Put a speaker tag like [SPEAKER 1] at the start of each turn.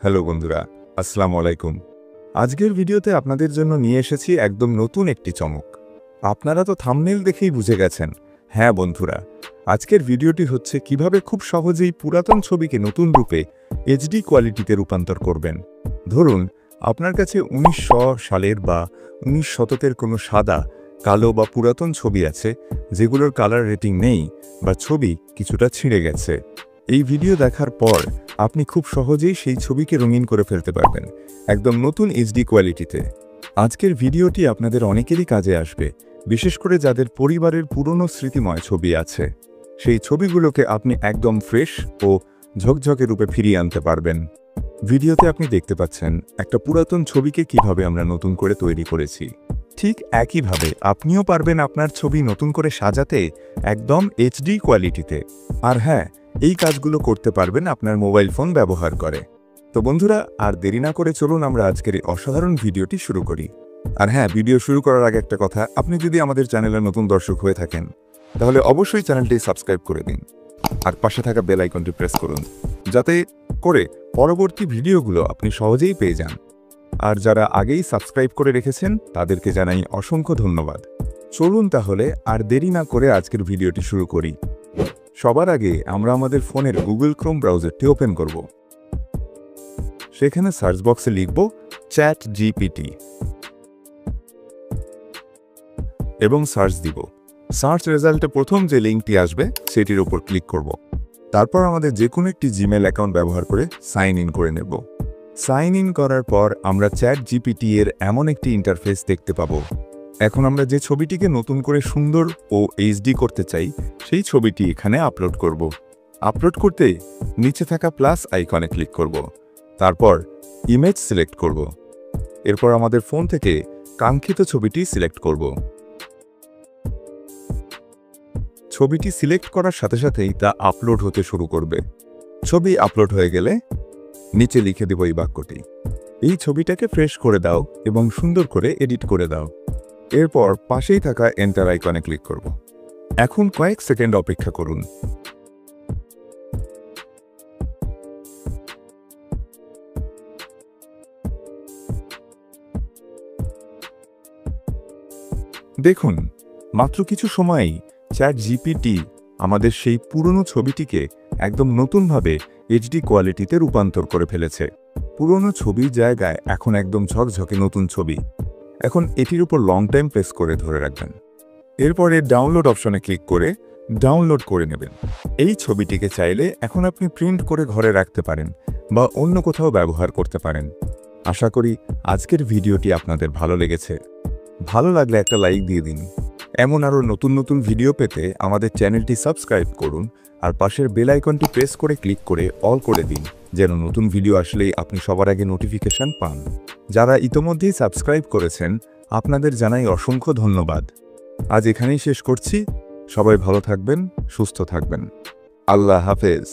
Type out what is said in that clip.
[SPEAKER 1] Hello বন্ধুরা, আসসালামু আলাইকুম। আজকের ভিডিওতে আপনাদের জন্য নিয়ে এসেছি একদম নতুন একটি চমক। আপনারা তো থাম্বনেল দেখেই বুঝে গেছেন। হ্যাঁ বন্ধুরা, আজকের ভিডিওটি হচ্ছে কিভাবে খুব সহজেই পুরাতন ছবিকে নতুন রূপে এইচডি কোয়ালিটিতে রূপান্তর করবেন। ধরুন আপনার কাছে 1900 সালের বা 19 শতকের কোনো সাদা, কালো বা পুরাতন ছবি আছে যেগুলোর কালার রেটিং নেই বা ছবি কিছুটা ছিঁড়ে গেছে। এই ভিডিও দেখার পর আপনি খুব সহজেই সেই ছবিকে রঙিন করে ফেলতে পারবেন একদম নতুন এইচডি কোয়ালিটিতে। আজকের ভিডিওটি আপনাদের অনেকেরই কাজে আসবে, বিশেষ করে যাদের পরিবারের পুরনো স্মৃতিময় ছবি আছে। সেই ছবিগুলোকে আপনি একদম ফ্রেশ ও ঝকঝকে রূপে ফিরিয়ে আনতে পারবেন। ভিডিওতে আপনি দেখতে পাচ্ছেন একটা পুরাতন ছবিকে কিভাবে আমরা নতুন করে তৈরি করেছি। ঠিক একইভাবে আপনিও পারবেন আপনার ছবি নতুন করে সাজাতে একদম এইচডি কোয়ালিটিতে। আর হ্যাঁ, এই কাজগুলো করতে পারবেন আপনার মোবাইল ফোন ব্যবহার করে। তো বন্ধুরা, আর দেরি না করে চলুন আমরা আজকের এই অসাধারণ ভিডিওটি শুরু করি। আর হ্যাঁ, ভিডিও শুরু করার আগে একটা কথা, আপনি যদি আমাদের চ্যানেলের নতুন দর্শক হয়ে থাকেন তাহলে অবশ্যই চ্যানেলটি সাবস্ক্রাইব করে দিন আর পাশে থাকা বেল আইকনটি প্রেস করুন, যাতে করে পরবর্তী ভিডিওগুলো আপনি সহজেই পেয়ে যান। আর যারা আগেই সাবস্ক্রাইব করে রেখেছেন তাদেরকে জানাই অসংখ্য ধন্যবাদ। চলুন তাহলে আর দেরি না করে আজকের ভিডিওটি শুরু করি। সবার আগে আমরা আমাদের ফোনের গুগল ক্রোম ব্রাউজারটি ওপেন করব। সেখানে সার্চ বক্সে লিখব চ্যাট জিপিটি এবং সার্চ দিব। সার্চ রেজাল্টে প্রথম যে লিঙ্কটি আসবে সেটির উপর ক্লিক করব। তারপর আমাদের যে কোনো একটি জিমেল অ্যাকাউন্ট ব্যবহার করে সাইন ইন করে নেব। সাইন ইন করার পর আমরা চ্যাট জিপিটি এর এমন একটি ইন্টারফেস দেখতে পাবো। এখন আমরা যে ছবিটিকে নতুন করে সুন্দর ও এইচডি করতে চাই সেই ছবিটি এখানে আপলোড করব। আপলোড করতে নিচে থাকা প্লাস আইকনে ক্লিক করব। তারপর ইমেজ সিলেক্ট করব। এরপর আমাদের ফোন থেকে কাঙ্ক্ষিত ছবিটি সিলেক্ট করব। ছবিটি সিলেক্ট করার সাথে সাথেই তা আপলোড হতে শুরু করবে। ছবি আপলোড হয়ে গেলে নিচে লিখে দেব এই বাক্যটি, এই ছবিটাকে ফ্রেশ করে দাও এবং সুন্দর করে এডিট করে দাও। এরপর পাশেই থাকা এন্টার আইকনে ক্লিক করব। এখন কয়েক সেকেন্ড অপেক্ষা করুন। দেখুন, মাত্র কিছু সময়েই চ্যাট জিপিটি আমাদের সেই পুরনো ছবিটিকে একদম নতুনভাবে এইচডি কোয়ালিটিতে রূপান্তর করে ফেলেছে। পুরনো ছবির জায়গায় এখন একদম ঝকঝকে নতুন ছবি। এখন এটির উপর লং টাইম প্রেস করে ধরে রাখবেন। এরপরে ডাউনলোড অপশনে ক্লিক করে ডাউনলোড করে নেবেন। এই ছবিটিকে চাইলে এখন আপনি প্রিন্ট করে ঘরে রাখতে পারেন বা অন্য কোথাও ব্যবহার করতে পারেন। আশা করি আজকের ভিডিওটি আপনাদের ভালো লেগেছে। ভালো লাগলে একটা লাইক দিয়ে দিন। এমন আরও নতুন নতুন ভিডিও পেতে আমাদের চ্যানেলটি সাবস্ক্রাইব করুন আর পাশের বেল আইকনটি প্রেস করে ক্লিক করে অল করে দিন, যেন নতুন ভিডিও আসলেই আপনি সবার আগে নোটিফিকেশন পান। যারা ইতোমধ্যেই সাবস্ক্রাইব করেছেন আপনাদের জানাই অসংখ্য ধন্যবাদ। আজ এখানেই শেষ করছি। সবাই ভালো থাকবেন, সুস্থ থাকবেন। আল্লাহ হাফেজ।